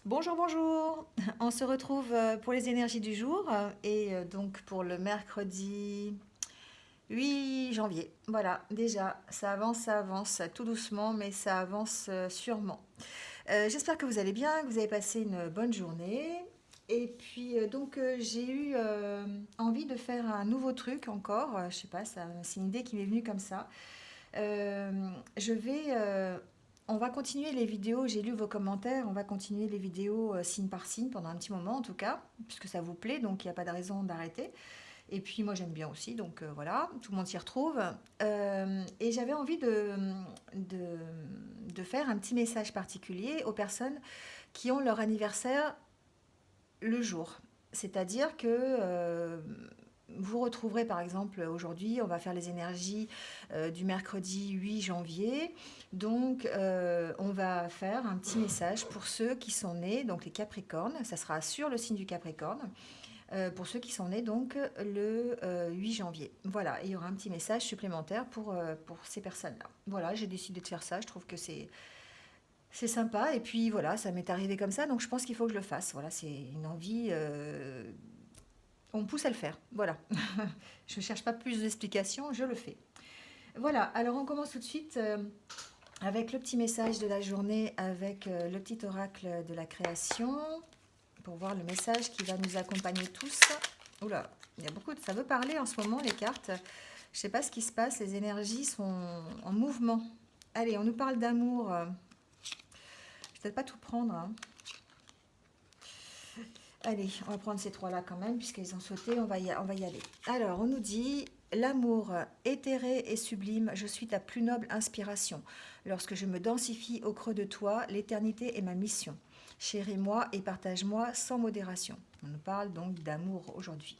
Bonjour, bonjour. On se retrouve pour les énergies du jour et donc pour le mercredi 8 janvier. Voilà, déjà, ça avance tout doucement, mais ça avance sûrement. J'espère que vous allez bien, que vous avez passé une bonne journée. Et puis j'ai eu envie de faire un nouveau truc encore. Je sais pas, c'est une idée qui m'est venue comme ça. Euh, je vais, on va continuer les vidéos. J'ai lu vos commentaires. On va continuer les vidéos signe par signe pendant un petit moment en tout cas, puisque ça vous plaît, donc il n'y a pas de raison d'arrêter. Et puis moi j'aime bien aussi, donc voilà, tout le monde s'y retrouve. Et j'avais envie de, de faire un petit message particulier aux personnes qui ont leur anniversaire le jour. C'est-à-dire que vous retrouverez par exemple aujourd'hui, on va faire les énergies du mercredi 8 janvier. Donc on va faire un petit message pour ceux qui sont nés, donc les Capricornes, ça sera sur le signe du Capricorne, pour ceux qui sont nés donc le 8 janvier. Voilà, et il y aura un petit message supplémentaire pour ces personnes-là. Voilà, j'ai décidé de faire ça, je trouve que c'est sympa, et puis voilà, ça m'est arrivé comme ça, donc je pense qu'il faut que je le fasse. Voilà, c'est une envie, on me pousse à le faire. Voilà, je ne cherche pas plus d'explications, je le fais. Voilà, alors on commence tout de suite avec le petit message de la journée, avec le petit oracle de la création, pour voir le message qui va nous accompagner tous. Oula, il y a beaucoup de... Ça veut parler en ce moment, les cartes. Je ne sais pas ce qui se passe, les énergies sont en mouvement. Allez, on nous parle d'amour. Je ne vais peut-être pas tout prendre, hein. Allez, on va prendre ces trois-là quand même, puisqu'ils ont sauté, on va y aller. Alors, on nous dit, l'amour éthéré et sublime, je suis ta plus noble inspiration. Lorsque je me densifie au creux de toi, l'éternité est ma mission. Chéris-moi et partage-moi sans modération. On nous parle donc d'amour aujourd'hui.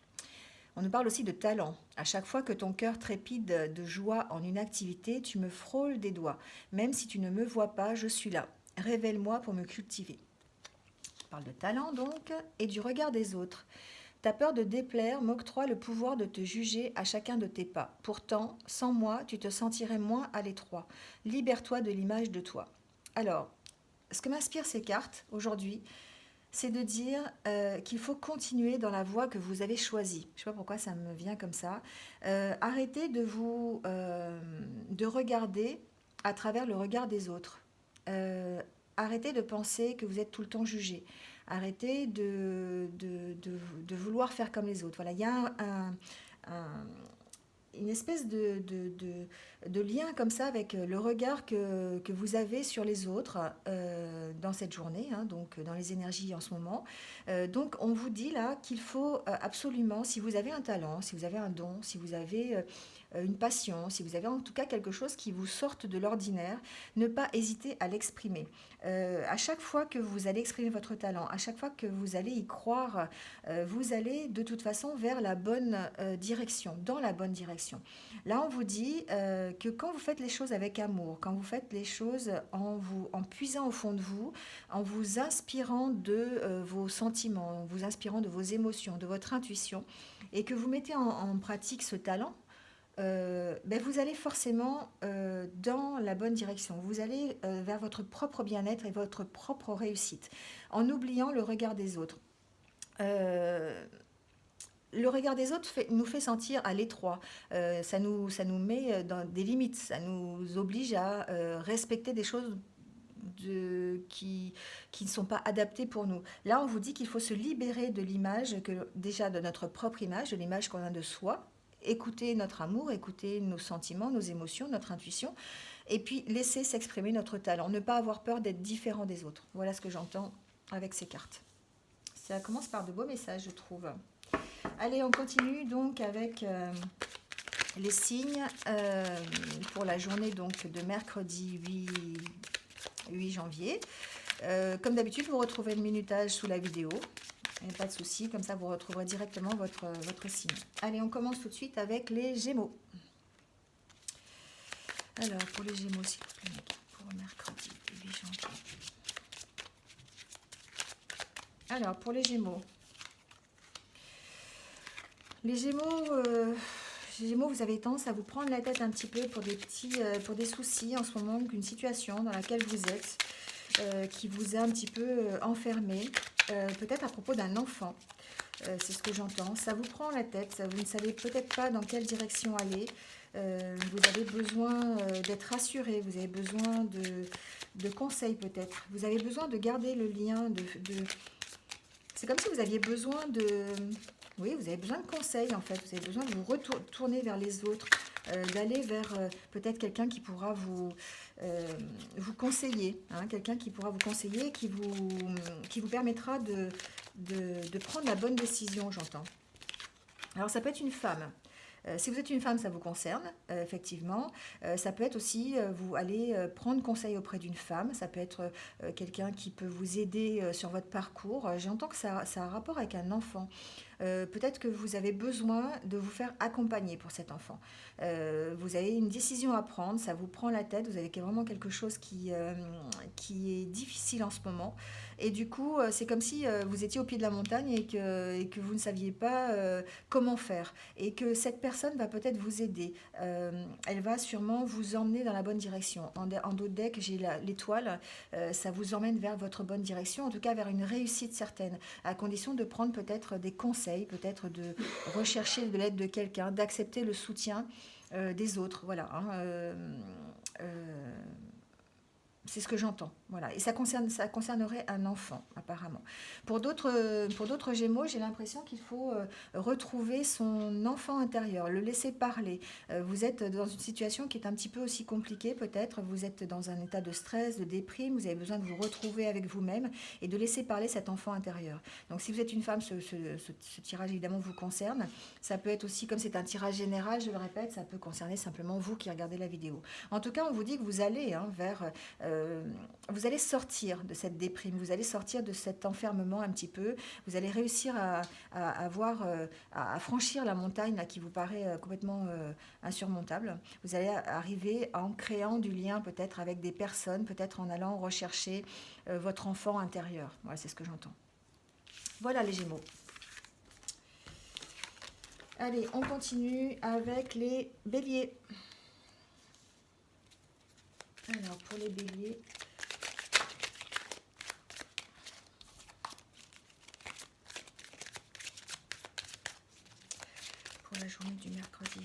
On nous parle aussi de talent. À chaque fois que ton cœur trépide de joie en une activité, tu me frôles des doigts. Même si tu ne me vois pas, je suis là. Révèle-moi pour me cultiver. On parle de talent donc, et du regard des autres. Ta peur de déplaire m'octroie le pouvoir de te juger à chacun de tes pas. Pourtant, sans moi, tu te sentirais moins à l'étroit. Libère-toi de l'image de toi. Alors, ce que m'inspirent ces cartes aujourd'hui, c'est de dire qu'il faut continuer dans la voie que vous avez choisie. Je ne sais pas pourquoi ça me vient comme ça. Arrêtez de regarder à travers le regard des autres. Arrêtez de penser que vous êtes tout le temps jugé. Arrêtez de vouloir faire comme les autres. Voilà, il y a un, une espèce de lien comme ça avec le regard que vous avez sur les autres dans cette journée, hein, donc dans les énergies en ce moment. Donc on vous dit là qu'il faut absolument, si vous avez un talent, si vous avez un don, si vous avez une passion, si vous avez en tout cas quelque chose qui vous sorte de l'ordinaire, ne pas hésiter à l'exprimer. À chaque fois que vous allez exprimer votre talent, à chaque fois que vous allez y croire, vous allez de toute façon vers la bonne direction, dans la bonne direction. Là, on vous dit que quand vous faites les choses avec amour, quand vous faites les choses en puisant au fond de vous, en vous inspirant de vos sentiments, en vous inspirant de vos émotions, de votre intuition, et que vous mettez en pratique ce talent, ben vous allez forcément dans la bonne direction. Vous allez vers votre propre bien-être et votre propre réussite, en oubliant le regard des autres. Euh, le regard des autres nous fait sentir à l'étroit. Ça nous met dans des limites. Ça nous oblige à respecter des choses qui ne sont pas adaptées pour nous. Là, on vous dit qu'il faut se libérer de l'image, déjà de notre propre image, de l'image qu'on a de soi, écouter notre amour, écouter nos sentiments, nos émotions, notre intuition, et puis laisser s'exprimer notre talent, ne pas avoir peur d'être différent des autres. Voilà ce que j'entends avec ces cartes. Ça commence par de beaux messages, je trouve. Allez, on continue donc avec les signes pour la journée donc de mercredi 8 janvier. Comme d'habitude, vous retrouvez le minutage sous la vidéo. Et pas de souci, comme ça vous retrouverez directement votre signe. Allez, on commence tout de suite avec les Gémeaux. Alors, pour les Gémeaux, s'il vous plaît, pour mercredi 8 janvier. Alors, pour les Gémeaux. Les Gémeaux, vous avez tendance à vous prendre la tête un petit peu pour des soucis en ce moment, une situation dans laquelle vous êtes. qui vous a un petit peu enfermé, peut-être à propos d'un enfant. C'est ce que j'entends. Ça vous prend la tête, vous ne savez peut-être pas dans quelle direction aller. Vous avez besoin d'être rassuré, vous avez besoin de conseils peut-être. Vous avez besoin de garder le lien, c'est comme si vous aviez besoin de... Oui, vous avez besoin de conseils en fait, vous avez besoin de vous retourner vers les autres, d'aller vers peut-être quelqu'un qui pourra vous conseiller, hein, quelqu'un qui pourra vous conseiller, qui vous permettra de prendre la bonne décision, j'entends. Alors ça peut être une femme. Si vous êtes une femme, ça vous concerne, effectivement. Ça peut être aussi, vous allez prendre conseil auprès d'une femme. Ça peut être quelqu'un qui peut vous aider sur votre parcours. J'entends que ça a un rapport avec un enfant. Peut-être que vous avez besoin de vous faire accompagner pour cet enfant. Vous avez une décision à prendre, ça vous prend la tête, vous avez vraiment quelque chose qui est difficile en ce moment. Et du coup, c'est comme si vous étiez au pied de la montagne et que vous ne saviez pas comment faire. Et que cette personne va peut-être vous aider. Elle va sûrement vous emmener dans la bonne direction. En dos de deck, j'ai l'étoile. Ça vous emmène vers votre bonne direction, en tout cas vers une réussite certaine, à condition de prendre peut-être des conseils, peut-être de rechercher de l'aide de quelqu'un, d'accepter le soutien des autres. Voilà. Hein, c'est ce que j'entends. Voilà. Et ça concernerait un enfant, apparemment. Pour d'autres Gémeaux, j'ai l'impression qu'il faut retrouver son enfant intérieur, le laisser parler. Vous êtes dans une situation qui est un petit peu aussi compliquée, peut-être. Vous êtes dans un état de stress, de déprime. Vous avez besoin de vous retrouver avec vous-même et de laisser parler cet enfant intérieur. Donc, si vous êtes une femme, ce tirage, évidemment, vous concerne. Ça peut être aussi, comme c'est un tirage général, je le répète, ça peut concerner simplement vous qui regardez la vidéo. En tout cas, on vous dit que vous allez vers... vous allez sortir de cette déprime, vous allez sortir de cet enfermement un petit peu, vous allez réussir à franchir la montagne là, qui vous paraît complètement insurmontable. Vous allez arriver en créant du lien peut-être avec des personnes, peut-être en allant rechercher votre enfant intérieur. Voilà, c'est ce que j'entends. Voilà les Gémeaux. Allez, on continue avec les Béliers. Alors, pour les Béliers... Pour la journée du mercredi 8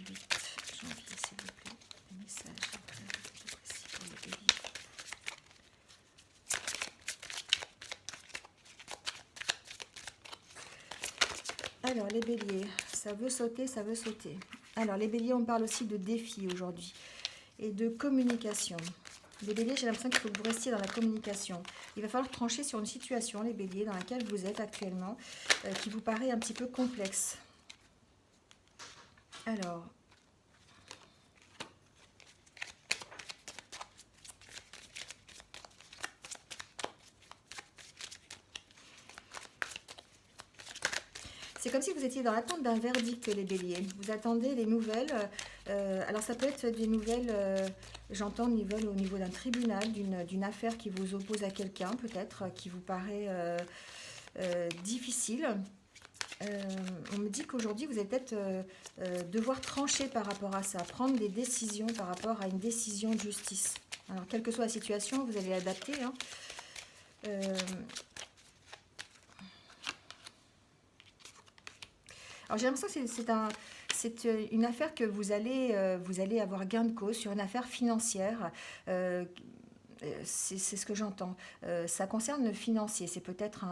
janvier, s'il vous plaît, les messages très précis pour les Béliers. Alors, les Béliers, ça veut sauter, ça veut sauter. Alors, les Béliers, on parle aussi de défis aujourd'hui et de communication. Les Béliers, j'ai l'impression qu'il faut que vous restiez dans la communication. Il va falloir trancher sur une situation, les Béliers, dans laquelle vous êtes actuellement, qui vous paraît un petit peu complexe. Alors, c'est comme si vous étiez dans l'attente d'un verdict, les Béliers. Vous attendez des nouvelles. Alors, ça peut être des nouvelles, j'entends des nouvelles au niveau d'un tribunal, d'une affaire qui vous oppose à quelqu'un, peut-être, qui vous paraît difficile. On me dit qu'aujourd'hui, vous allez peut-être devoir trancher par rapport à ça, prendre des décisions par rapport à une décision de justice. Alors, quelle que soit la situation, vous allez l'adapter. Hein. Alors, j'ai l'impression que c'est une affaire que vous allez avoir gain de cause sur une affaire financière. C'est ce que j'entends. Ça concerne le financier. C'est peut-être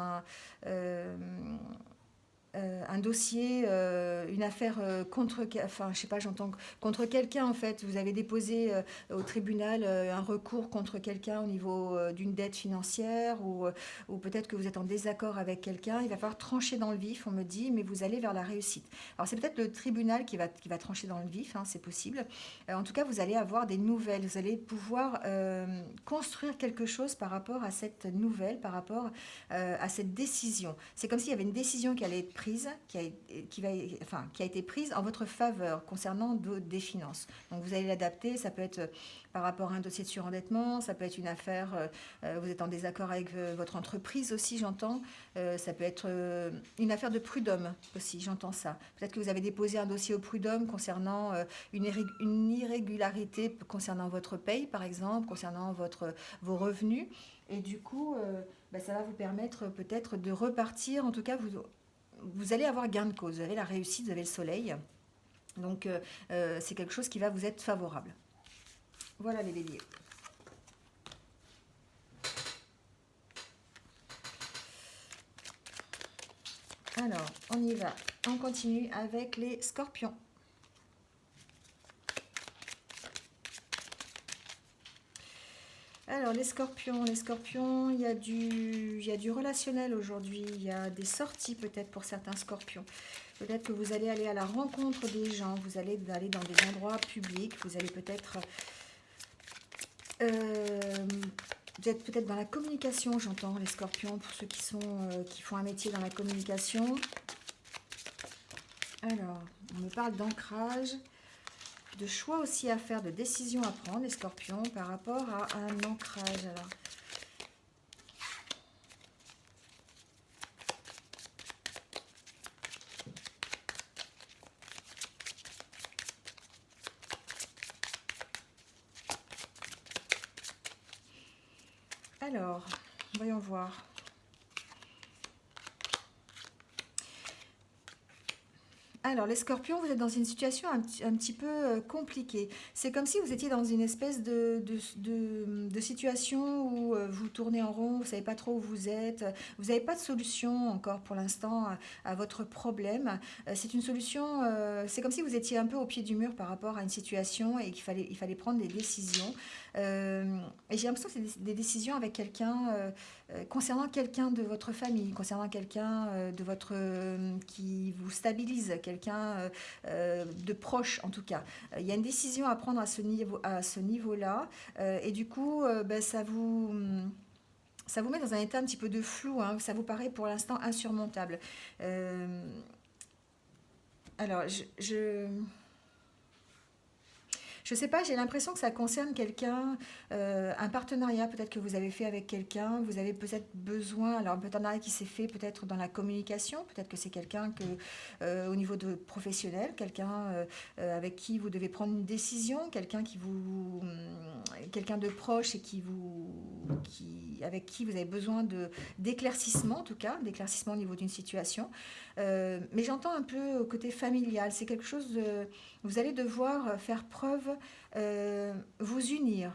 un dossier, une affaire contre, enfin, je sais pas, j'entends contre quelqu'un en fait. Vous avez déposé au tribunal un recours contre quelqu'un au niveau d'une dette financière ou peut-être que vous êtes en désaccord avec quelqu'un. Il va falloir trancher dans le vif, on me dit, mais vous allez vers la réussite. Alors c'est peut-être le tribunal qui va trancher dans le vif, hein, c'est possible. En tout cas, vous allez avoir des nouvelles. Vous allez pouvoir construire quelque chose par rapport à cette nouvelle, par rapport à cette décision. C'est comme s'il y avait une décision qui allait être prise, qui a été prise en votre faveur concernant des finances. Donc vous allez l'adapter, ça peut être par rapport à un dossier de surendettement, ça peut être une affaire, vous êtes en désaccord avec votre entreprise aussi, j'entends, ça peut être une affaire de prud'homme aussi, j'entends ça. Peut-être que vous avez déposé un dossier au prud'homme concernant une irrégularité concernant votre paye, par exemple, concernant vos revenus. Et du coup, ça va vous permettre peut-être de repartir. En tout cas, vous allez avoir gain de cause. Vous avez la réussite, vous avez le soleil. Donc, c'est quelque chose qui va vous être favorable. Voilà les béliers. Alors, on y va. On continue avec les scorpions. Alors, les scorpions, il y a du relationnel aujourd'hui. Il y a des sorties peut-être pour certains scorpions. Peut-être que vous allez aller à la rencontre des gens. Vous allez aller dans des endroits publics. Vous allez peut-être... vous êtes peut-être dans la communication, j'entends, les scorpions, pour ceux qui font un métier dans la communication. Alors, on me parle d'ancrage, de choix aussi à faire, de décisions à prendre, les scorpions, par rapport à un ancrage. Alors, voyons voir. Alors, les scorpions, vous êtes dans une situation un petit peu compliquée. C'est comme si vous étiez dans une espèce de situation où vous tournez en rond, vous ne savez pas trop où vous êtes, vous n'avez pas de solution encore pour l'instant à votre problème. C'est une solution, c'est comme si vous étiez un peu au pied du mur par rapport à une situation et il fallait prendre des décisions. Et j'ai l'impression que c'est des décisions avec quelqu'un, concernant quelqu'un de votre famille, concernant quelqu'un qui vous stabilise, quelqu'un de proche en tout cas. Il y a une décision à prendre à ce niveau-là, et du coup, ça vous met dans un état un petit peu de flou, hein, ça vous paraît pour l'instant insurmontable. Euh, alors, je sais pas, j'ai l'impression que ça concerne quelqu'un, un partenariat peut-être que vous avez fait avec quelqu'un, vous avez peut-être besoin, alors un partenariat qui s'est fait peut-être dans la communication, peut-être que c'est quelqu'un au niveau de professionnel, quelqu'un avec qui vous devez prendre une décision, quelqu'un de proche et avec qui vous avez besoin d'éclaircissement en tout cas, d'éclaircissement au niveau d'une situation. Mais j'entends un peu au côté familial, c'est quelque chose de... Vous allez devoir faire preuve, vous unir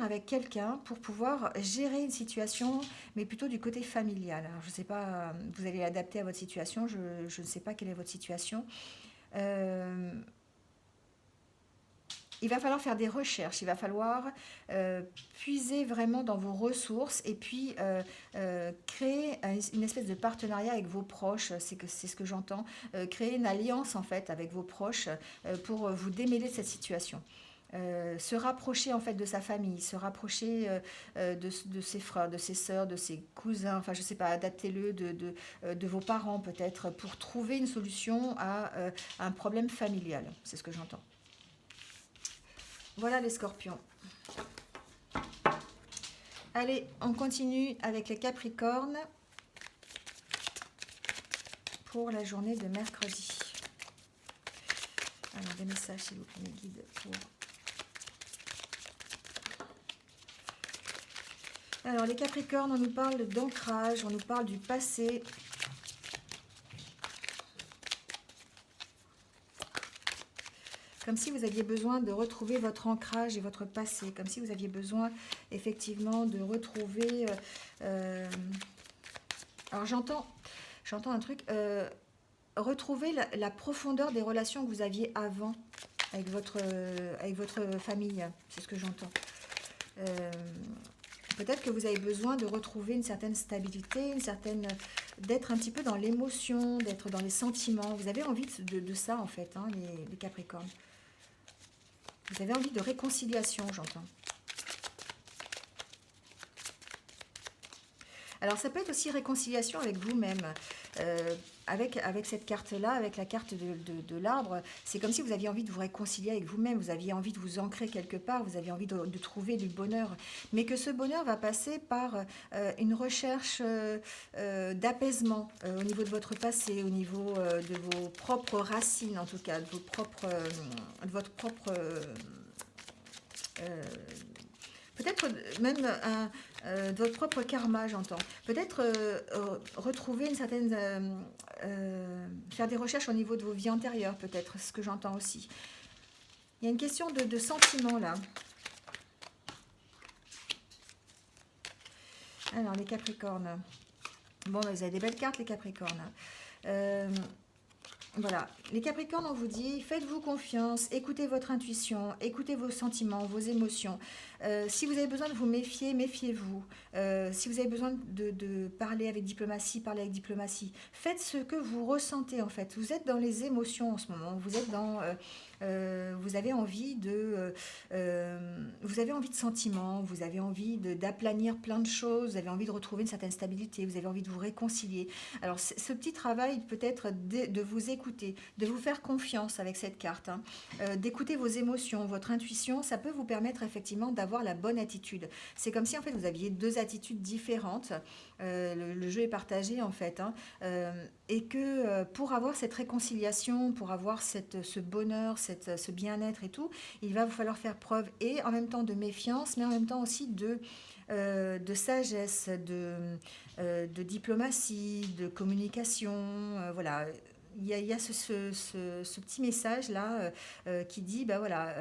avec quelqu'un pour pouvoir gérer une situation, mais plutôt du côté familial. Alors, je ne sais pas, vous allez l'adapter à votre situation, je ne sais pas quelle est votre situation. Euh, il va falloir faire des recherches, il va falloir puiser vraiment dans vos ressources et puis créer une espèce de partenariat avec vos proches, c'est ce que j'entends, créer une alliance en fait avec vos proches pour vous démêler de cette situation. Se rapprocher en fait de sa famille, se rapprocher de ses frères, de ses sœurs, de ses cousins, enfin je sais pas, adaptez-le de vos parents peut-être pour trouver une solution à un problème familial, c'est ce que j'entends. Voilà les scorpions. Allez, on continue avec les capricornes pour la journée de mercredi. Alors, des messages, s'il vous plaît, mes guides. Alors, les capricornes, on nous parle d'ancrage, on nous parle du passé. Comme si vous aviez besoin de retrouver votre ancrage et votre passé, comme si vous aviez besoin effectivement de retrouver... alors j'entends un truc, retrouver la profondeur des relations que vous aviez avant avec votre famille, c'est ce que j'entends. Peut-être que vous avez besoin de retrouver une certaine stabilité, d'être un petit peu dans l'émotion, d'être dans les sentiments. Vous avez envie de ça en fait, hein, les Capricornes. Vous avez envie de réconciliation, j'entends. Alors, ça peut être aussi réconciliation avec vous-même. Avec cette carte-là, avec la carte de l'arbre, c'est comme si vous aviez envie de vous réconcilier avec vous-même, vous aviez envie de vous ancrer quelque part, vous aviez envie de trouver du bonheur. Mais que ce bonheur va passer par une recherche d'apaisement au niveau de votre passé, au niveau de vos propres racines, en tout cas, de votre propre... peut-être même de votre propre karma, j'entends. Peut-être retrouver une certaine... faire des recherches au niveau de vos vies antérieures, peut-être, ce que j'entends aussi. Il y a une question de sentiment, là. Alors, les Capricornes. Bon, vous avez des belles cartes, les Capricornes. Voilà, les Capricornes, on vous dit, faites-vous confiance, écoutez votre intuition, écoutez vos sentiments, vos émotions. Si vous avez besoin de vous méfier, méfiez-vous. Si vous avez besoin de parler avec diplomatie, parlez avec diplomatie. Faites ce que vous ressentez en fait. Vous êtes dans les émotions en ce moment. Vous êtes dans, vous avez envie vous avez envie de sentiments. Vous avez envie d'aplanir plein de choses. Vous avez envie de retrouver une certaine stabilité. Vous avez envie de vous réconcilier. Alors, ce petit travail peut être de vous écouter, de vous faire confiance avec cette carte, hein, d'écouter vos émotions, votre intuition. Ça peut vous permettre effectivement d'avoir la bonne attitude. C'est comme si en fait vous aviez deux attitudes différentes. Le jeu est partagé en fait, hein, et que pour avoir cette réconciliation, pour avoir ce bonheur, ce bien-être et tout, il va vous falloir faire preuve et en même temps de méfiance, mais en même temps aussi de sagesse, de diplomatie, de communication. Voilà. Il y a ce petit message là qui dit bah voilà,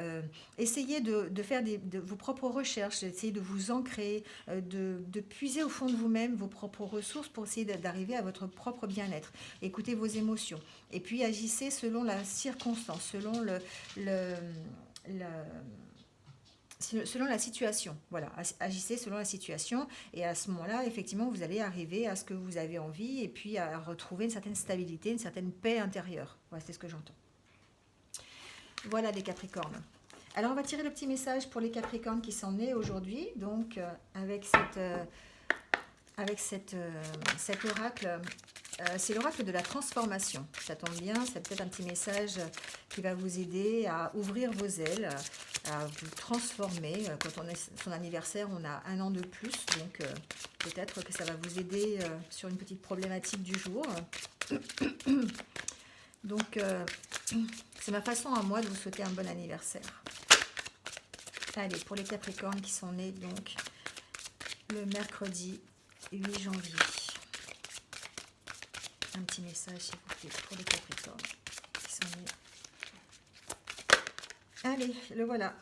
essayez de faire de vos propres recherches, essayez de vous ancrer, de puiser au fond de vous-même vos propres ressources pour essayer d'arriver à votre propre bien-être. Écoutez vos émotions et puis agissez selon la circonstance, le, le- selon la situation. Voilà, agissez selon la situation et à ce moment-là, effectivement, vous allez arriver à ce que vous avez envie et puis à retrouver une certaine stabilité, une certaine paix intérieure. Voilà, c'est ce que j'entends. Voilà les Capricornes. Alors, on va tirer le petit message pour les Capricornes qui sont nés aujourd'hui, donc cet oracle. C'est l'oracle de la transformation. Ça tombe bien, c'est peut-être un petit message qui va vous aider à ouvrir vos ailes, à vous transformer. Quand on est son anniversaire, on a un an de plus, donc peut-être que ça va vous aider sur une petite problématique du jour. Donc, c'est ma façon à moi de vous souhaiter un bon anniversaire. Allez, pour les Capricornes qui sont nés donc le mercredi 8 janvier. Un petit message, s'il vous plaît, pour les Capricornes qui sont nés. Allez, le voilà.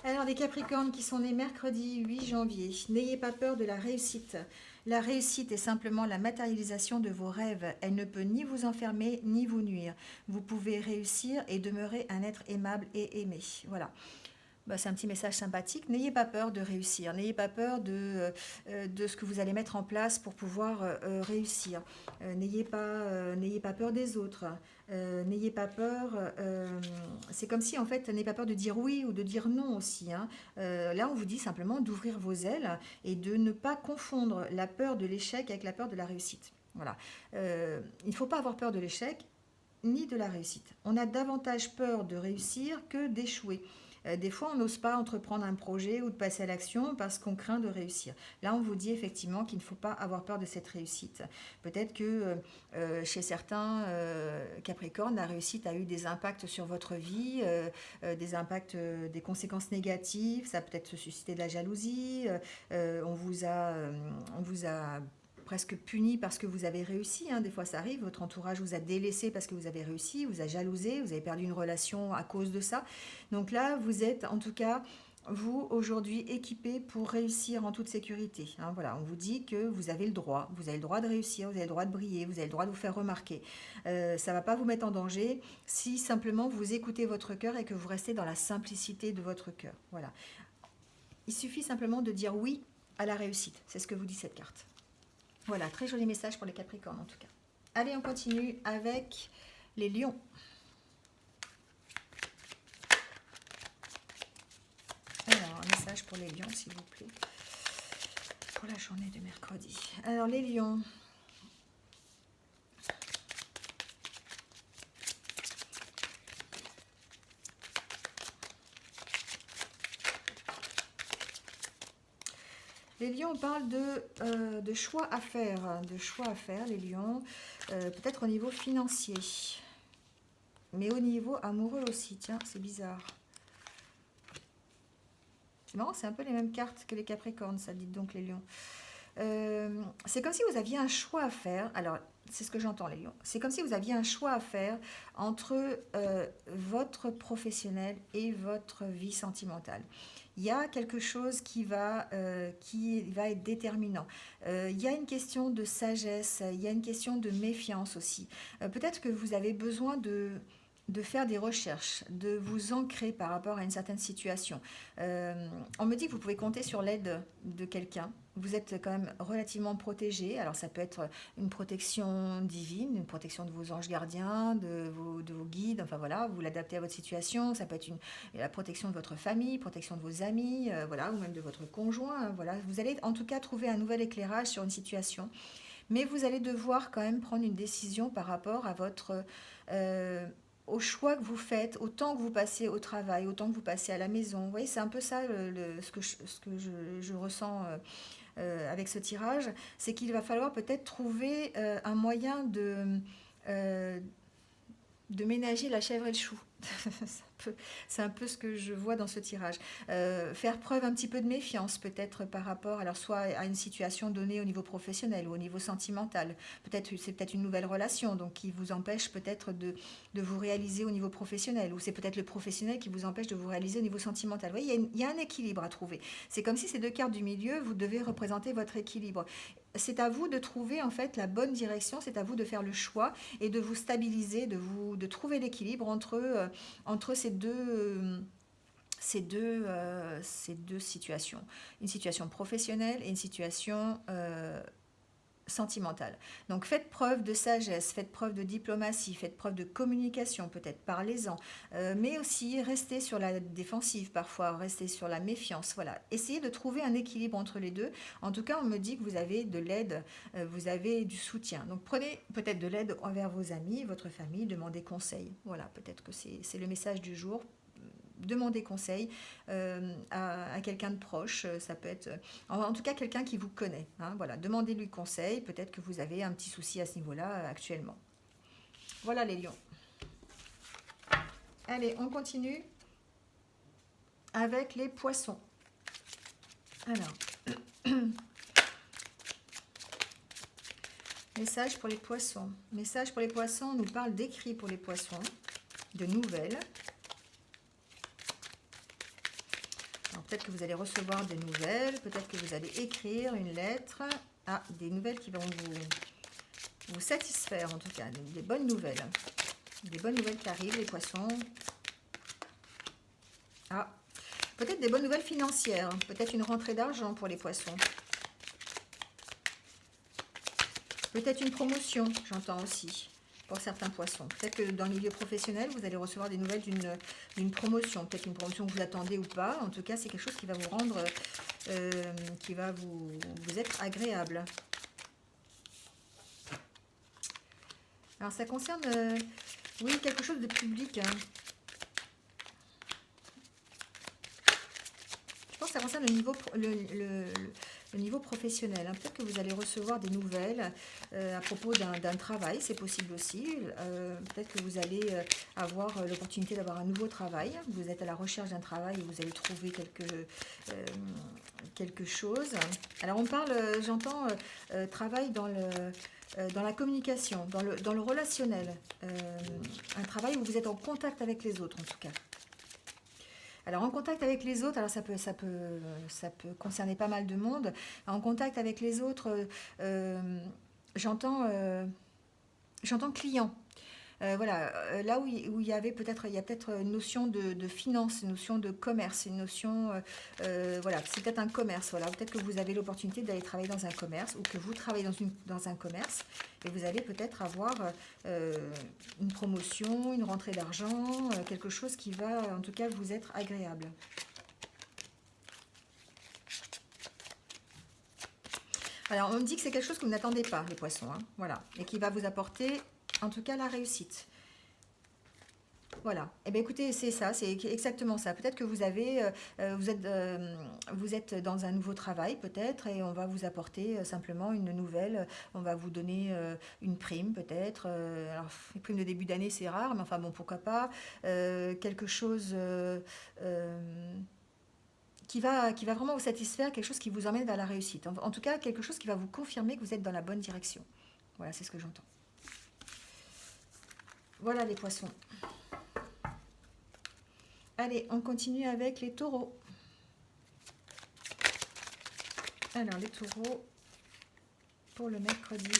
Alors, les Capricornes qui sont nés mercredi 8 janvier, n'ayez pas peur de la réussite. La réussite est simplement la matérialisation de vos rêves. Elle ne peut ni vous enfermer, ni vous nuire. Vous pouvez réussir et demeurer un être aimable et aimé. Voilà. Bah, c'est un petit message sympathique. N'ayez pas peur de réussir. N'ayez pas peur de ce que vous allez mettre en place pour pouvoir réussir. N'ayez pas peur des autres. N'ayez pas peur. C'est comme si, en fait, n'ayez pas peur de dire oui ou de dire non aussi, hein. Là, on vous dit simplement d'ouvrir vos ailes et de ne pas confondre la peur de l'échec avec la peur de la réussite. Voilà. Il ne faut pas avoir peur de l'échec ni de la réussite. On a davantage peur de réussir que d'échouer. Des fois, on n'ose pas entreprendre un projet ou de passer à l'action parce qu'on craint de réussir. Là, on vous dit effectivement qu'il ne faut pas avoir peur de cette réussite. Peut-être que chez certains Capricornes, la réussite a eu des impacts sur votre vie, des impacts, des conséquences négatives. Ça peut être susciter de la jalousie. On vous a presque puni parce que vous avez réussi, hein. Des fois ça arrive, votre entourage vous a délaissé parce que vous avez réussi, vous a jalousé, vous avez perdu une relation à cause de ça. Donc là, vous êtes en tout cas, vous, aujourd'hui, équipé pour réussir en toute sécurité, hein. Voilà, on vous dit que vous avez le droit de réussir, vous avez le droit de briller, vous avez le droit de vous faire remarquer. Ça ne va pas vous mettre en danger si simplement vous écoutez votre cœur et que vous restez dans la simplicité de votre cœur. Voilà. Il suffit simplement de dire oui à la réussite, c'est ce que vous dit cette carte. Voilà, très joli message pour les Capricornes en tout cas. Allez, on continue avec les Lions. Alors, un message pour les Lions, s'il vous plaît, pour la journée de mercredi. Alors, les Lions. Les lions, on parle de choix à faire, les lions, peut-être au niveau financier, mais au niveau amoureux aussi. Tiens, c'est bizarre. C'est marrant, c'est un peu les mêmes cartes que les Capricornes, ça, dites donc les lions. C'est comme si vous aviez un choix à faire. Alors, c'est ce que j'entends, les lions. C'est comme si vous aviez un choix à faire entre votre professionnel et votre vie sentimentale. Il y a quelque chose qui va être déterminant. Il y a une question de sagesse, il y a une question de méfiance aussi. Peut-être que vous avez besoin de faire des recherches, de vous ancrer par rapport à une certaine situation. On me dit que vous pouvez compter sur l'aide de quelqu'un. Vous êtes quand même relativement protégé. Alors ça peut être une protection divine, une protection de vos anges gardiens, de vos guides. Enfin voilà, vous l'adaptez à votre situation. Ça peut être la protection de votre famille, protection de vos amis, voilà, ou même de votre conjoint. Voilà, vous allez en tout cas trouver un nouvel éclairage sur une situation. Mais vous allez devoir quand même prendre une décision par rapport à votre euh, au choix que vous faites, au temps que vous passez au travail, au temps que vous passez à la maison. Vous voyez, c'est un peu ça ce que je ressens avec ce tirage, c'est qu'il va falloir peut-être trouver un moyen euh, de ménager la chèvre et le chou. C'est un peu ce que je vois dans ce tirage. Faire preuve un petit peu de méfiance peut-être par rapport, alors soit à une situation donnée au niveau professionnel ou au niveau sentimental. Peut-être c'est peut-être une nouvelle relation donc qui vous empêche peut-être de vous réaliser au niveau professionnel ou c'est peut-être le professionnel qui vous empêche de vous réaliser au niveau sentimental. Vous voyez, il y a un équilibre à trouver. C'est comme si ces deux cartes du milieu, vous devez représenter votre équilibre. C'est à vous de trouver en fait la bonne direction, c'est à vous de faire le choix et de vous stabiliser, de trouver l'équilibre entre ces deux situations. Une situation professionnelle et une situation sentimentale. Donc faites preuve de sagesse, faites preuve de diplomatie, faites preuve de communication, peut-être parlez-en, mais aussi restez sur la défensive parfois, restez sur la méfiance. Voilà, essayez de trouver un équilibre entre les deux. En tout cas, on me dit que vous avez de l'aide, vous avez du soutien. Donc prenez peut-être de l'aide envers vos amis, votre famille, demandez conseil. Voilà, peut-être que c'est le message du jour. Demander conseil à quelqu'un de proche, ça peut être en tout cas quelqu'un qui vous connaît. Hein, voilà, demandez-lui conseil, peut-être que vous avez un petit souci à ce niveau-là actuellement. Voilà les lions. Allez, on continue avec les poissons. Alors, message pour les poissons. Message pour les poissons, on nous parle d'écrits pour les poissons, de nouvelles. Peut-être que vous allez recevoir des nouvelles, peut-être que vous allez écrire une lettre. Ah, des nouvelles qui vont vous satisfaire en tout cas, des bonnes nouvelles. Des bonnes nouvelles qui arrivent, les poissons. Ah, peut-être des bonnes nouvelles financières, peut-être une rentrée d'argent pour les poissons. Peut-être une promotion, j'entends aussi, pour certains poissons. Peut-être que dans le milieu professionnel, vous allez recevoir des nouvelles d'une promotion. Peut-être une promotion que vous attendez ou pas. En tout cas, c'est quelque chose qui va vous rendre, qui va vous être agréable. Alors, ça concerne, oui, quelque chose de public. Hein. Je pense que ça concerne le niveau professionnel. Hein. Peut-être que vous allez recevoir des nouvelles à propos d'un travail, c'est possible aussi. Peut-être que vous allez avoir l'opportunité d'avoir un nouveau travail. Vous êtes à la recherche d'un travail et vous allez trouver quelque chose. Alors on parle, j'entends, travail dans la communication, dans le relationnel. Un travail où vous êtes en contact avec les autres en tout cas. Alors en contact avec les autres, alors ça peut concerner pas mal de monde. En contact avec les autres, j'entends client. Voilà, là où il y avait il y a peut-être une notion de finance, une notion de commerce, une notion, voilà, c'est peut-être un commerce. Voilà, peut-être que vous avez l'opportunité d'aller travailler dans un commerce ou que vous travaillez dans un commerce et vous allez peut-être avoir une promotion, une rentrée d'argent, quelque chose qui va en tout cas vous être agréable. Alors, on me dit que c'est quelque chose que vous n'attendez pas, les poissons, hein, voilà, et qui va vous apporter en tout cas la réussite. Voilà. Eh bien, écoutez, c'est ça, c'est exactement ça. Peut-être que vous êtes dans un nouveau travail, peut-être, et on va vous apporter simplement une nouvelle. On va vous donner une prime, peut-être. Alors, les primes de début d'année, c'est rare, mais enfin bon, pourquoi pas. Quelque chose qui va vraiment vous satisfaire, quelque chose qui vous emmène vers la réussite. En tout cas, quelque chose qui va vous confirmer que vous êtes dans la bonne direction. Voilà, c'est ce que j'entends. Voilà les poissons. Allez, on continue avec les taureaux. Alors, les taureaux, pour le mercredi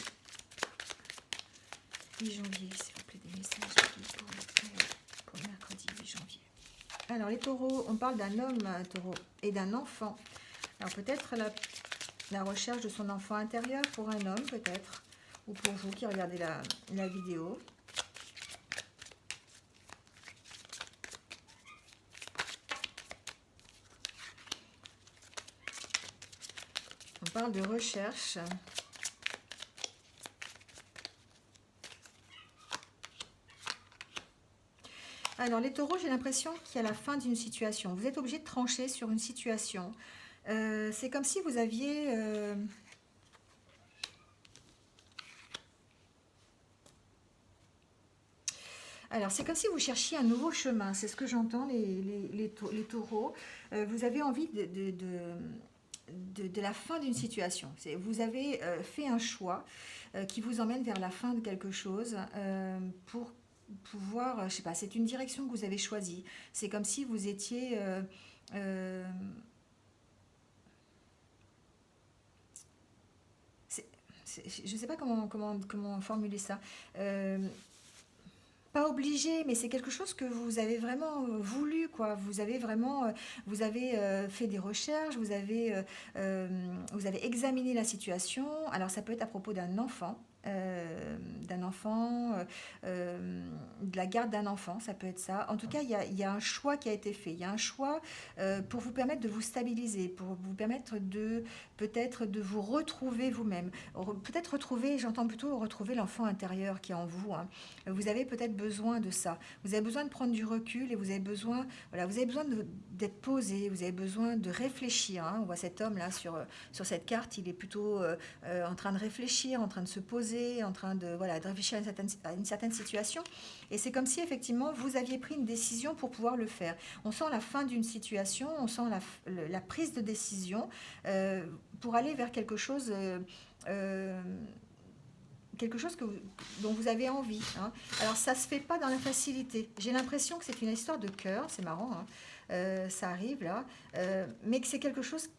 8 janvier, s'il vous plaît, des messages pour le mercredi 8 janvier. Alors, les taureaux, on parle d'un homme, un taureau, et d'un enfant. Alors, peut-être la recherche de son enfant intérieur pour un homme, peut-être, ou pour vous qui regardez la vidéo. On parle de recherche. Alors, les taureaux, j'ai l'impression qu'il y a la fin d'une situation. Vous êtes obligé de trancher sur une situation. C'est comme si vous aviez... Alors, c'est comme si vous cherchiez un nouveau chemin. C'est ce que j'entends, les taureaux. Vous avez envie de la fin d'une situation. Vous avez fait un choix qui vous emmène vers la fin de quelque chose pour pouvoir, je sais pas, c'est une direction que vous avez choisie. C'est comme si vous étiez... je ne sais pas comment formuler ça. Pas obligé, mais c'est quelque chose que vous avez vraiment voulu, quoi. Vous avez vraiment, vous avez fait des recherches, vous avez examiné la situation. Alors ça peut être à propos d'un enfant, de la garde d'un enfant, ça peut être ça. En tout cas, il y a un choix qui a été fait. Il y a un choix pour vous permettre de vous stabiliser, pour vous permettre de peut-être de vous retrouver vous-même. Peut-être retrouver, j'entends plutôt retrouver l'enfant intérieur qui est en vous, hein. Vous avez peut-être besoin de ça. Vous avez besoin de prendre du recul et vous avez besoin, voilà, vous avez besoin d'être posé, vous avez besoin de réfléchir, hein. On voit cet homme là sur cette carte, il est plutôt en train de réfléchir, en train de se poser, en train de, voilà, de réfléchir à une certaine situation. Et c'est comme si effectivement vous aviez pris une décision pour pouvoir le faire. On sent la fin d'une situation, on sent la prise de décision pour aller vers quelque chose. Quelque chose dont vous avez envie, hein. Alors ça se fait pas dans la facilité. J'ai l'impression que c'est une histoire de cœur, c'est marrant, hein. Ça arrive là, mais que c'est quelque chose,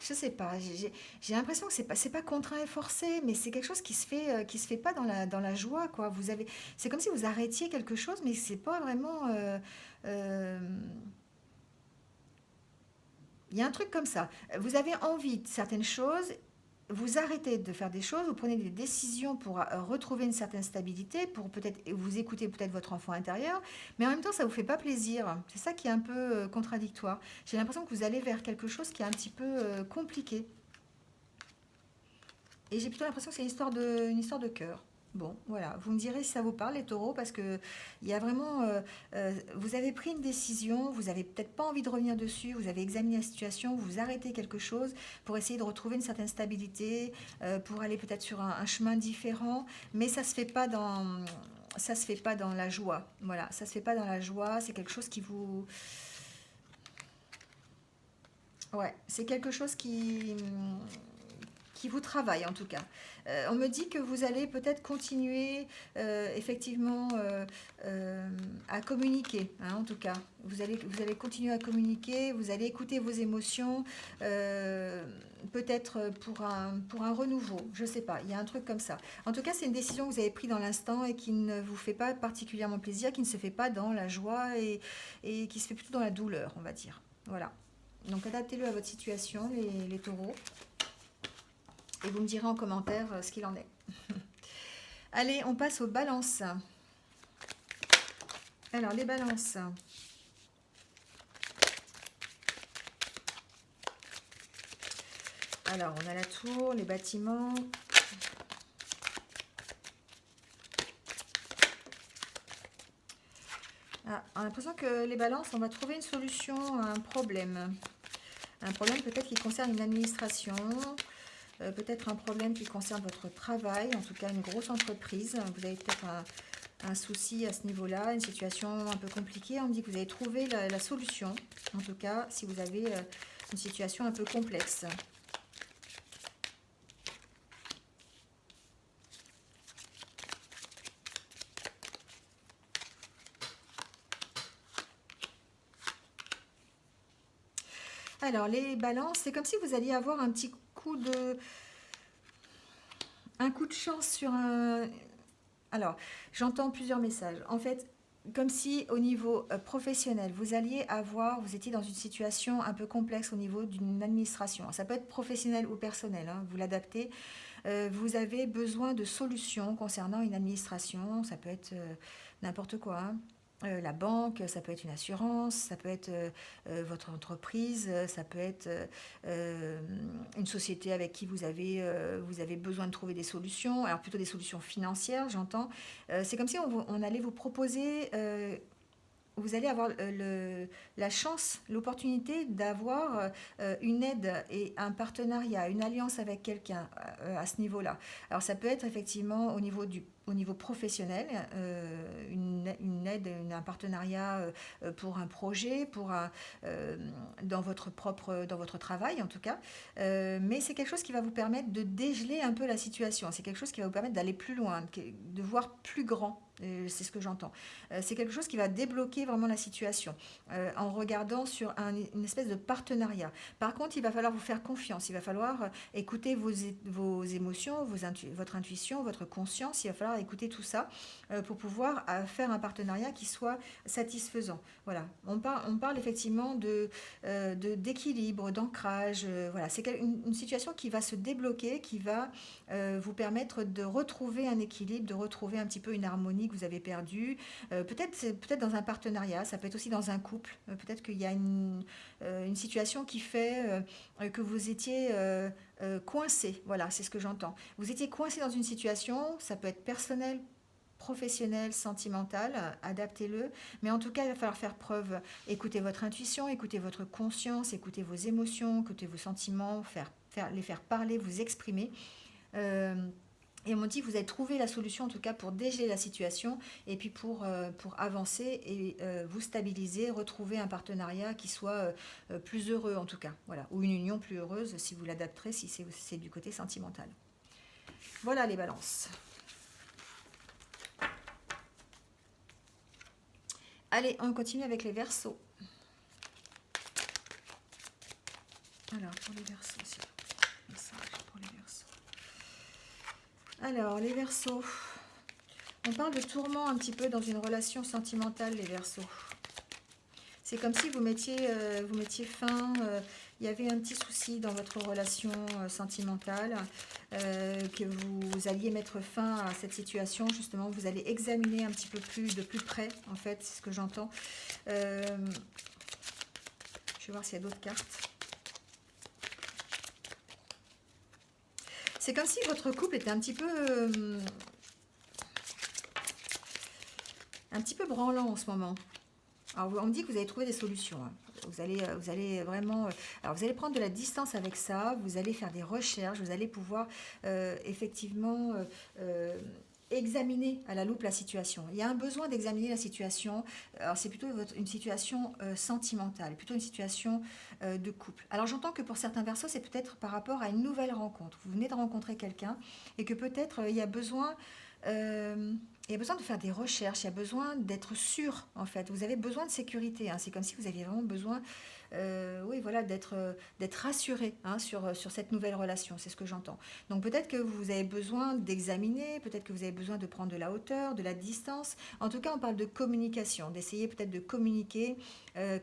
je sais pas, j'ai l'impression que c'est pas contraint et forcé, mais c'est quelque chose qui se fait pas dans la joie, quoi. C'est comme si vous arrêtiez quelque chose, mais c'est pas vraiment. Euh, Il y a un truc comme ça. Vous avez envie de certaines choses, vous arrêtez de faire des choses, vous prenez des décisions pour retrouver une certaine stabilité, pour peut-être vous écouter peut-être votre enfant intérieur, mais en même temps ça vous fait pas plaisir. C'est ça qui est un peu contradictoire. J'ai l'impression que vous allez vers quelque chose qui est un petit peu compliqué. Et j'ai plutôt l'impression que c'est une histoire de cœur. Bon, voilà. Vous me direz si ça vous parle, les taureaux, parce que il y a vraiment, vous avez pris une décision, vous avez peut-être pas envie de revenir dessus, vous avez examiné la situation, vous arrêtez quelque chose pour essayer de retrouver une certaine stabilité, pour aller peut-être sur un chemin différent, mais ça se fait pas dans la joie. Voilà, ça se fait pas dans la joie. C'est quelque chose qui vous, ouais, c'est quelque chose qui vous travaille en tout cas. On me dit que vous allez peut-être continuer effectivement à communiquer, hein, en tout cas. Vous allez continuer à communiquer, vous allez écouter vos émotions, peut-être pour un renouveau, je ne sais pas, il y a un truc comme ça. En tout cas, c'est une décision que vous avez prise dans l'instant et qui ne vous fait pas particulièrement plaisir, qui ne se fait pas dans la joie et qui se fait plutôt dans la douleur, on va dire. Voilà. Donc adaptez-le à votre situation, les taureaux. Et vous me direz en commentaire ce qu'il en est. Allez, on passe aux balances. Alors, les balances. Alors, on a la tour, les bâtiments. Ah, on a l'impression que les balances, on va trouver une solution à un problème. Un problème peut-être qui concerne une administration. Peut-être un problème qui concerne votre travail, en tout cas une grosse entreprise. Vous avez peut-être un souci à ce niveau-là, une situation un peu compliquée. On me dit que vous avez trouvé la solution, en tout cas, si vous avez une situation un peu complexe. Alors, les balances, c'est comme si vous alliez avoir un petit coup de chance sur un... Alors, j'entends plusieurs messages. En fait, comme si au niveau professionnel, vous étiez dans une situation un peu complexe au niveau d'une administration. Ça peut être professionnel ou personnel, hein, vous l'adaptez. Vous avez besoin de solutions concernant une administration, ça peut être n'importe quoi, hein. La banque, ça peut être une assurance, ça peut être votre entreprise, ça peut être une société avec qui vous avez besoin de trouver des solutions, alors plutôt des solutions financières, j'entends. C'est comme si on allait vous proposer vous allez avoir la chance, l'opportunité d'avoir une aide et un partenariat, une alliance avec quelqu'un à ce niveau-là. Alors ça peut être effectivement au niveau professionnel, une aide, un partenariat pour un projet, dans dans votre travail en tout cas. Mais c'est quelque chose qui va vous permettre de dégeler un peu la situation. C'est quelque chose qui va vous permettre d'aller plus loin, de voir plus grand. C'est ce que j'entends. C'est quelque chose qui va débloquer vraiment la situation en regardant sur une espèce de partenariat. Par contre, il va falloir vous faire confiance, il va falloir écouter vos émotions, votre intuition, votre conscience, il va falloir écouter tout ça pour pouvoir faire un partenariat qui soit satisfaisant. Voilà, on parle effectivement d'équilibre, d'ancrage. Voilà, c'est une situation qui va se débloquer, qui va vous permettre de retrouver un équilibre, de retrouver un petit peu une harmonie que vous avez perdue. Peut-être dans un partenariat, ça peut être aussi dans un couple. Peut-être qu'il y a une situation qui fait que vous étiez coincé. Voilà, c'est ce que j'entends. Vous étiez coincé dans une situation, ça peut être personnel, professionnel, sentimental, adaptez-le. Mais en tout cas, il va falloir faire preuve, écoutez votre intuition, écoutez votre conscience, écoutez vos émotions, écoutez vos sentiments, les faire parler, vous exprimer. Euh, et on m'a dit que vous avez trouvé la solution en tout cas pour dégeler la situation et puis pour avancer et vous stabiliser, retrouver un partenariat qui soit plus heureux en tout cas. Voilà. Ou une union plus heureuse si vous l'adapterez, si c'est du côté sentimental. Voilà les balances. Allez, on continue avec les verseaux. Alors, pour les verseaux, c'est message pour les verseaux. Alors, les verseaux. On parle de tourment un petit peu dans une relation sentimentale, les verseaux. C'est comme si vous mettiez fin, il y avait un petit souci dans votre relation sentimentale, que vous alliez mettre fin à cette situation, justement, vous allez examiner un petit peu de plus près, en fait, c'est ce que j'entends. Je vais voir s'il y a d'autres cartes. C'est comme si votre couple était un petit peu branlant en ce moment. Alors, on me dit que vous avez trouvé des solutions. Hein. Vous allez vraiment... alors, vous allez prendre de la distance avec ça, vous allez faire des recherches, vous allez pouvoir effectivement examiner à la loupe la situation. Il y a un besoin d'examiner la situation. Alors, c'est plutôt une situation sentimentale, plutôt une situation de couple. Alors, j'entends que pour certains verseaux, c'est peut-être par rapport à une nouvelle rencontre. Vous venez de rencontrer quelqu'un et que peut-être il y a besoin... il y a besoin de faire des recherches, il y a besoin d'être sûr, en fait. Vous avez besoin de sécurité. Hein. C'est comme si vous aviez vraiment besoin oui, voilà, d'être rassuré hein, sur cette nouvelle relation. C'est ce que j'entends. Donc peut-être que vous avez besoin d'examiner, peut-être que vous avez besoin de prendre de la hauteur, de la distance. En tout cas, on parle de communication, d'essayer peut-être de communiquer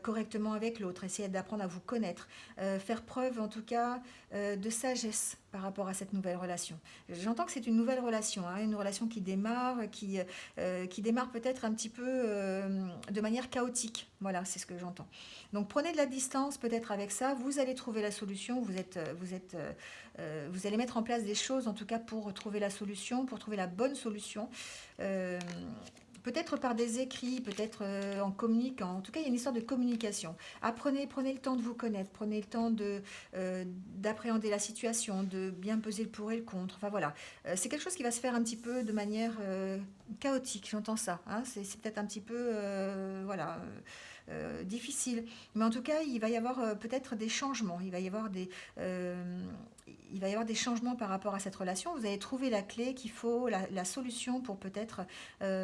correctement avec l'autre, essayer d'apprendre à vous connaître, faire preuve en tout cas de sagesse par rapport à cette nouvelle relation. J'entends que c'est une nouvelle relation, hein, une relation qui démarre, qui démarre peut-être un petit peu de manière chaotique. Voilà, c'est ce que j'entends. Donc prenez de la distance peut-être avec ça, vous allez trouver la solution, vous allez mettre en place des choses en tout cas pour trouver la solution, pour trouver la bonne solution. peut-être par des écrits, peut-être en communiquant. En tout cas, il y a une histoire de communication. Prenez le temps de vous connaître, prenez le temps d'appréhender la situation, de bien peser le pour et le contre. Enfin voilà, c'est quelque chose qui va se faire un petit peu de manière chaotique, j'entends ça. Hein. C'est peut-être un petit peu voilà, difficile. Mais en tout cas, il va y avoir peut-être des changements. Il va y avoir des changements par rapport à cette relation. Vous allez trouver la clé qu'il faut, la solution pour peut-être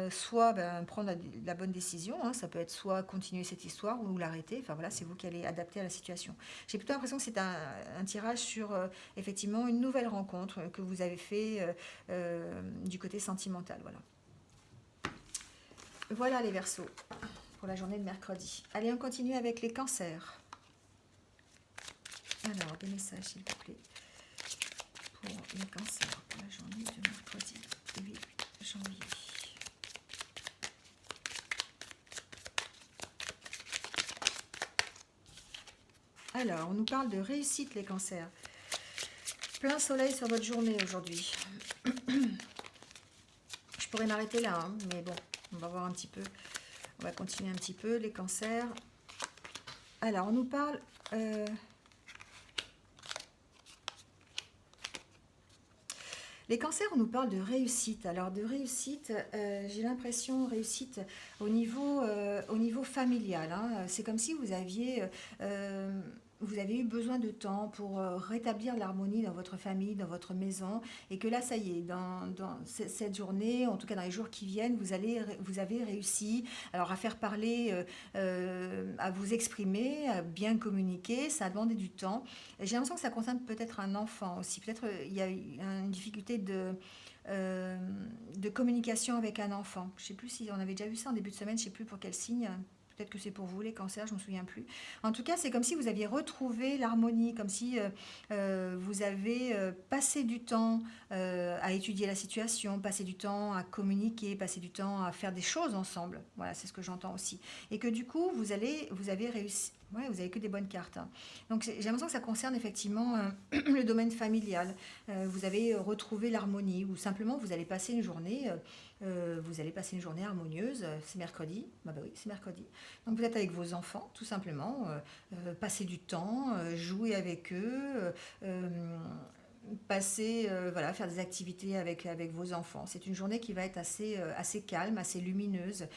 soit prendre la bonne décision. Hein. Ça peut être soit continuer cette histoire ou l'arrêter. Enfin voilà, c'est vous qui allez adapter à la situation. J'ai plutôt l'impression que c'est un tirage sur effectivement une nouvelle rencontre que vous avez fait du côté sentimental. Voilà. Voilà les Verseaux pour la journée de mercredi. Allez, on continue avec les cancers. Alors, des messages s'il vous plaît pour les cancers pour la journée de mercredi 8 janvier. Alors, on nous parle de réussite les cancers. Plein soleil sur votre journée aujourd'hui. Je pourrais m'arrêter là, hein, mais bon, on va voir un petit peu. On va continuer un petit peu les cancers. Alors, on nous parle... les cancers, on nous parle de réussite. Alors, de réussite, j'ai l'impression réussite au niveau familial. Hein. C'est comme si vous avez eu besoin de temps pour rétablir l'harmonie dans votre famille, dans votre maison, et que là, ça y est, dans cette journée, en tout cas dans les jours qui viennent, vous avez réussi alors à faire parler, à vous exprimer, à bien communiquer. Ça a demandé du temps. J'ai l'impression que ça concerne peut-être un enfant aussi. Peut-être il y a une difficulté de communication avec un enfant. Je ne sais plus si on avait déjà vu ça en début de semaine, je ne sais plus pour quel signe. Peut-être que c'est pour vous les cancers, je ne me souviens plus. En tout cas, c'est comme si vous aviez retrouvé l'harmonie, comme si vous avez passé du temps à étudier la situation, passé du temps à communiquer, passé du temps à faire des choses ensemble. Voilà, c'est ce que j'entends aussi. Et que du coup, vous avez réussi. Ouais, vous avez que des bonnes cartes. Hein. Donc j'ai l'impression que ça concerne effectivement le domaine familial. Vous avez retrouvé l'harmonie ou simplement vous allez passer une journée. Vous allez passer une journée harmonieuse, c'est mercredi, bah oui, c'est mercredi. Donc vous êtes avec vos enfants, tout simplement, passer du temps, jouer avec eux, voilà, faire des activités avec vos enfants. C'est une journée qui va être assez calme, assez lumineuse,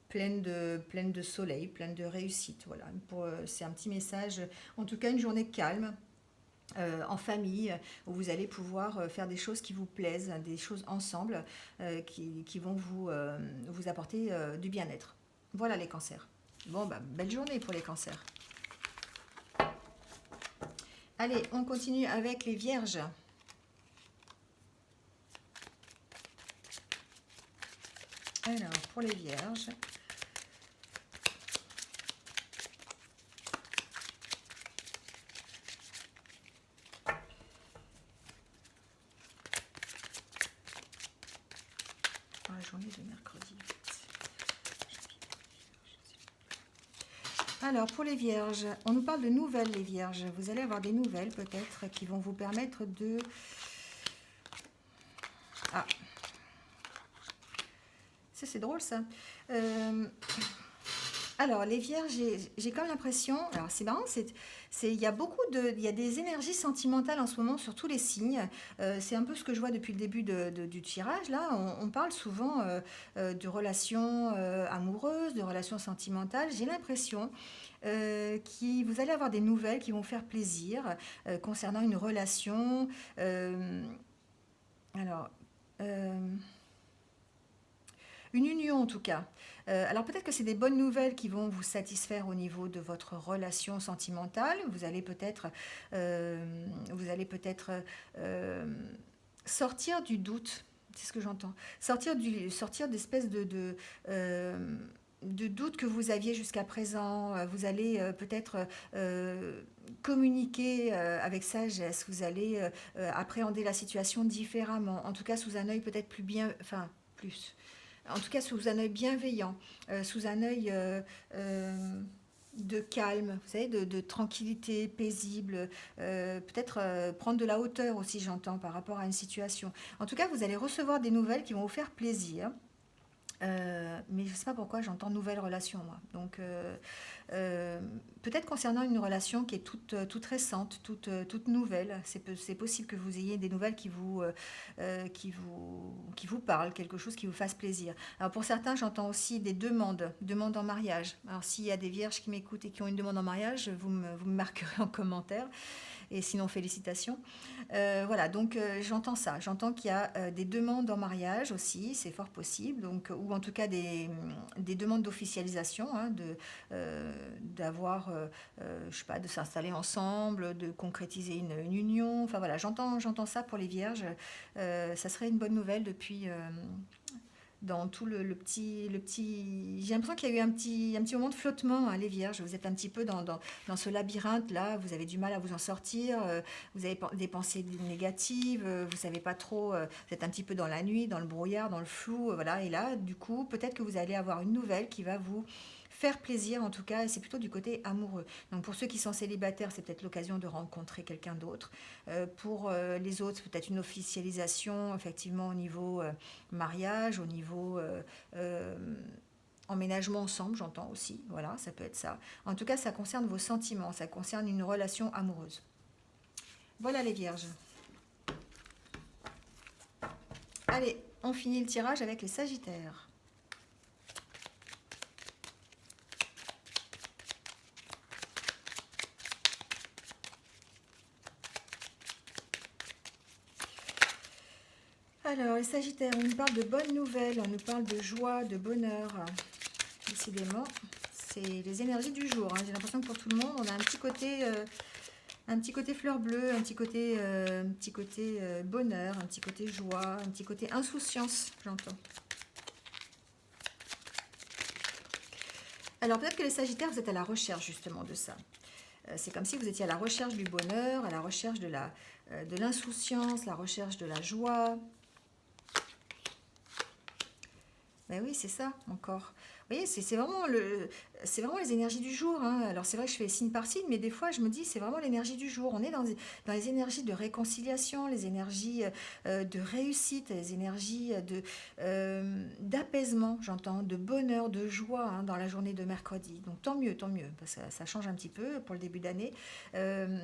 pleine de soleil, pleine de réussite. Voilà, c'est un petit message, en tout cas une journée calme, en famille, où vous allez pouvoir faire des choses qui vous plaisent, des choses ensemble qui vont vous apporter du bien-être. Voilà les cancers. Bon, belle journée pour les cancers. Allez, on continue avec les vierges. Alors, pour les vierges... la journée de mercredi. Alors, pour les vierges, on nous parle de nouvelles, les vierges. Vous allez avoir des nouvelles, peut-être, qui vont vous permettre de... Ah, c'est drôle, ça. Alors, les vierges, j'ai comme l'impression... Alors, c'est marrant, il y a des énergies sentimentales en ce moment sur tous les signes. C'est un peu ce que je vois depuis le début du tirage. Là, on parle souvent de relations amoureuses, de relations sentimentales. J'ai l'impression que vous allez avoir des nouvelles qui vont faire plaisir concernant une relation. Alors... une union en tout cas. Alors peut-être que c'est des bonnes nouvelles qui vont vous satisfaire au niveau de votre relation sentimentale. Vous allez peut-être sortir du doute. C'est ce que j'entends. Sortir d'espèces de doutes que vous aviez jusqu'à présent. Vous allez peut-être communiquer avec sagesse. Vous allez appréhender la situation différemment. En tout cas, sous un œil peut-être plus bien... Enfin, plus... En tout cas, sous un œil bienveillant, sous un œil de calme, vous savez, de tranquillité, paisible, peut-être prendre de la hauteur aussi, j'entends, par rapport à une situation. En tout cas, vous allez recevoir des nouvelles qui vont vous faire plaisir. Mais je ne sais pas pourquoi j'entends nouvelle relation, moi. Donc, peut-être concernant une relation qui est toute récente, toute nouvelle. C'est possible que vous ayez des nouvelles qui vous parlent, quelque chose qui vous fasse plaisir. Alors, pour certains, j'entends aussi des demandes en mariage. Alors, s'il y a des vierges qui m'écoutent et qui ont une demande en mariage, vous me marquerez en commentaire. Et sinon, félicitations. Voilà, donc j'entends ça. J'entends qu'il y a des demandes en mariage aussi, c'est fort possible. Donc, ou en tout cas des demandes d'officialisation, hein, d'avoir, je sais pas, de s'installer ensemble, de concrétiser une union. Enfin voilà, j'entends ça pour les vierges. Ça serait une bonne nouvelle depuis, dans tout le petit. J'ai l'impression qu'il y a eu un petit moment de flottement, hein, les vierges. Vous êtes un petit peu dans ce labyrinthe-là, vous avez du mal à vous en sortir, vous avez des pensées négatives, vous savez pas trop, vous êtes un petit peu dans la nuit, dans le brouillard, dans le flou, voilà. Et là, du coup, peut-être que vous allez avoir une nouvelle qui va vous faire plaisir, en tout cas, et c'est plutôt du côté amoureux. Donc pour ceux qui sont célibataires, c'est peut-être l'occasion de rencontrer quelqu'un d'autre. Pour les autres, peut-être une officialisation, effectivement, au niveau mariage, au niveau emménagement ensemble, j'entends aussi. Voilà, ça peut être ça. En tout cas, ça concerne vos sentiments, ça concerne une relation amoureuse. Voilà les vierges. Allez, on finit le tirage avec les sagittaires. Alors, les sagittaires, on nous parle de bonnes nouvelles, on nous parle de joie, de bonheur. Décidément, c'est les énergies du jour, hein. J'ai l'impression que pour tout le monde, on a un petit côté fleur bleue, un petit côté bonheur, un petit côté joie, un petit côté insouciance, j'entends. Alors peut-être que les sagittaires, vous êtes à la recherche justement de ça. C'est comme si vous étiez à la recherche du bonheur, à la recherche de l'insouciance, la recherche de la joie. Ben oui, c'est ça, encore. Vous voyez, c'est vraiment les énergies du jour, hein. Alors c'est vrai que je fais signe par signe, mais des fois je me dis c'est vraiment l'énergie du jour. On est dans les énergies de réconciliation, les énergies de réussite, les énergies d'apaisement, j'entends, de bonheur, de joie, hein, dans la journée de mercredi. Donc tant mieux, parce que ça change un petit peu pour le début d'année. Euh,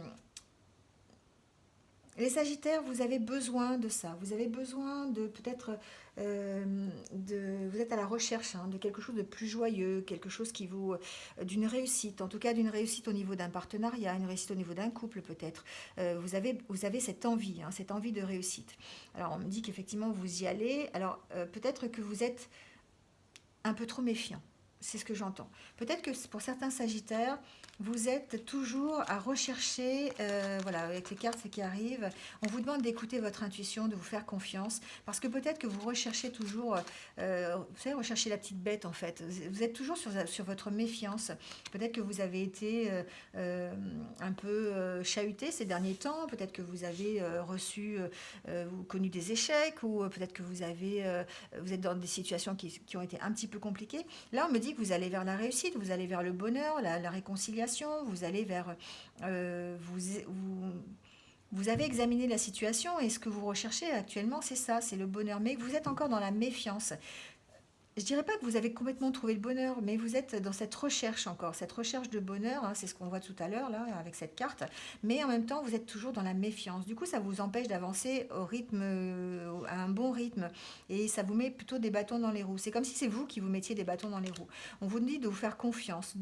les Sagittaires, vous avez besoin de ça. Vous avez besoin de peut-être vous êtes à la recherche, hein, de quelque chose de plus joyeux, quelque chose d'une réussite, en tout cas d'une réussite au niveau d'un partenariat, une réussite au niveau d'un couple peut-être. Vous avez cette envie de réussite. Alors on me dit qu'effectivement vous y allez. Alors peut-être que vous êtes un peu trop méfiant. C'est ce que j'entends. Peut-être que pour certains Sagittaires, vous êtes toujours à rechercher, voilà, avec les cartes qui arrivent, on vous demande d'écouter votre intuition, de vous faire confiance, parce que peut-être que vous recherchez toujours, vous savez, rechercher la petite bête en fait. Vous êtes toujours sur votre méfiance. Peut-être que vous avez été un peu chahuté ces derniers temps, peut-être que vous avez ou connu des échecs, ou peut-être que vous êtes dans des situations qui ont été un petit peu compliquées. Là, on me dit que vous allez vers la réussite, vous allez vers le bonheur, la réconciliation, vous allez vers... vous avez examiné la situation et ce que vous recherchez actuellement, c'est ça, c'est le bonheur. Mais vous êtes encore dans la méfiance. Je dirais pas que vous avez complètement trouvé le bonheur, mais vous êtes dans cette recherche encore, cette recherche de bonheur, hein, c'est ce qu'on voit tout à l'heure là avec cette carte, mais en même temps vous êtes toujours dans la méfiance. Du coup, ça vous empêche d'avancer au rythme, à un bon rythme, et ça vous met plutôt des bâtons dans les roues. C'est comme si c'est vous qui vous mettiez des bâtons dans les roues. On vous dit de vous faire confiance,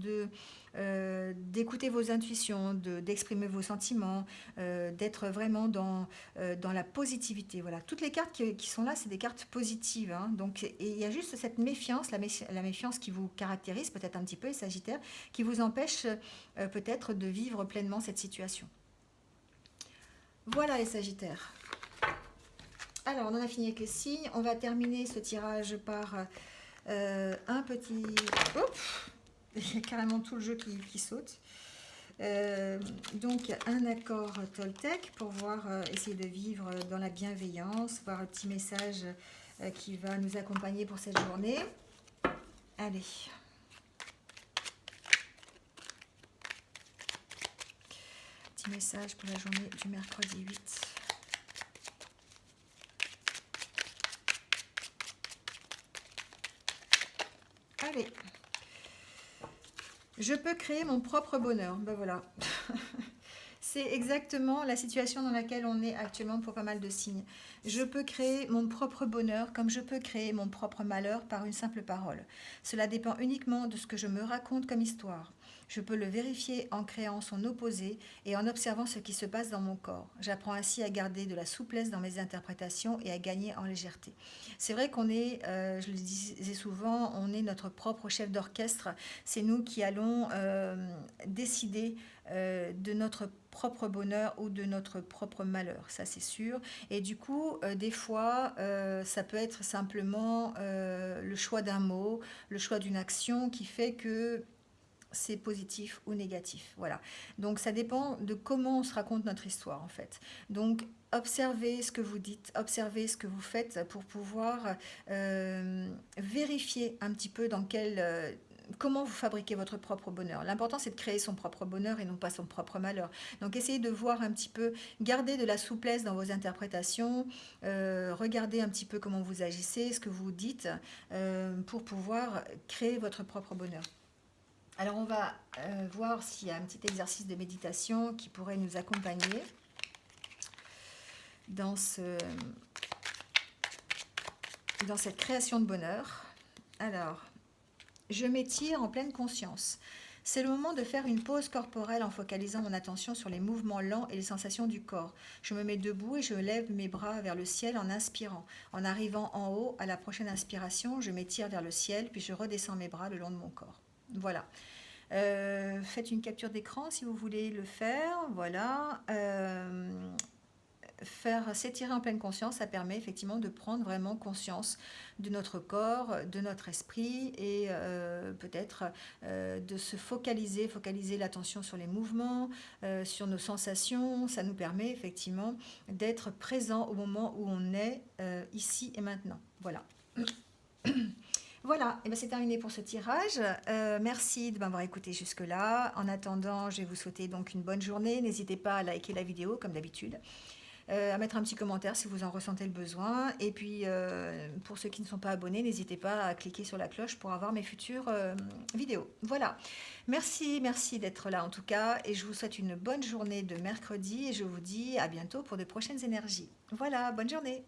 d'écouter vos intuitions, d'exprimer vos sentiments, d'être vraiment dans la positivité. Voilà, toutes les cartes qui sont là, c'est des cartes positives, hein. Donc, et il y a juste cette méfiance, la méfiance qui vous caractérise peut-être un petit peu, les Sagittaires, qui vous empêche peut-être de vivre pleinement cette situation. Voilà les Sagittaires. Alors, on en a fini avec les signes. On va terminer ce tirage par un petit... Oups, il y a carrément tout le jeu qui saute. Donc un accord Toltec pour essayer de vivre dans la bienveillance, voir un petit message qui va nous accompagner pour cette journée. Allez. Petit message pour la journée du mercredi 8. Allez. Je peux créer mon propre bonheur. Ben voilà. C'est exactement la situation dans laquelle on est actuellement pour pas mal de signes. Je peux créer mon propre bonheur comme je peux créer mon propre malheur par une simple parole. Cela dépend uniquement de ce que je me raconte comme histoire. Je peux le vérifier en créant son opposé et en observant ce qui se passe dans mon corps. J'apprends ainsi à garder de la souplesse dans mes interprétations et à gagner en légèreté. C'est vrai qu'on est, je le disais souvent, on est notre propre chef d'orchestre. C'est nous qui allons décider de notre propre bonheur ou de notre propre malheur, ça c'est sûr. Et du coup, des fois, ça peut être simplement le choix d'un mot, le choix d'une action qui fait que c'est positif ou négatif. Voilà. Donc ça dépend de comment on se raconte notre histoire en fait. Donc observez ce que vous dites, observez ce que vous faites pour pouvoir vérifier un petit peu dans quel comment vous fabriquez votre propre bonheur. L'important, c'est de créer son propre bonheur et non pas son propre malheur. Donc, essayez de voir un petit peu, gardez de la souplesse dans vos interprétations, regardez un petit peu comment vous agissez, ce que vous dites, pour pouvoir créer votre propre bonheur. Alors, on va voir s'il y a un petit exercice de méditation qui pourrait nous accompagner dans, dans cette création de bonheur. Alors, je m'étire en pleine conscience. C'est le moment de faire une pause corporelle en focalisant mon attention sur les mouvements lents et les sensations du corps. Je me mets debout et je lève mes bras vers le ciel en inspirant. En arrivant en haut, à la prochaine inspiration, je m'étire vers le ciel, puis je redescends mes bras le long de mon corps. Voilà. Faites une capture d'écran si vous voulez le faire. Voilà. Faire s'étirer en pleine conscience, ça permet effectivement de prendre vraiment conscience de notre corps, de notre esprit et peut-être de se focaliser l'attention sur les mouvements, sur nos sensations. Ça nous permet effectivement d'être présent au moment où on est ici et maintenant. Voilà. Voilà, et bien c'est terminé pour ce tirage. Merci de m'avoir écouté jusque-là. En attendant, je vais vous souhaiter donc une bonne journée. N'hésitez pas à liker la vidéo comme d'habitude. À mettre un petit commentaire si vous en ressentez le besoin. Et puis, pour ceux qui ne sont pas abonnés, n'hésitez pas à cliquer sur la cloche pour avoir mes futures vidéos. Voilà. Merci d'être là en tout cas. Et je vous souhaite une bonne journée de mercredi. Et je vous dis à bientôt pour de prochaines énergies. Voilà, bonne journée.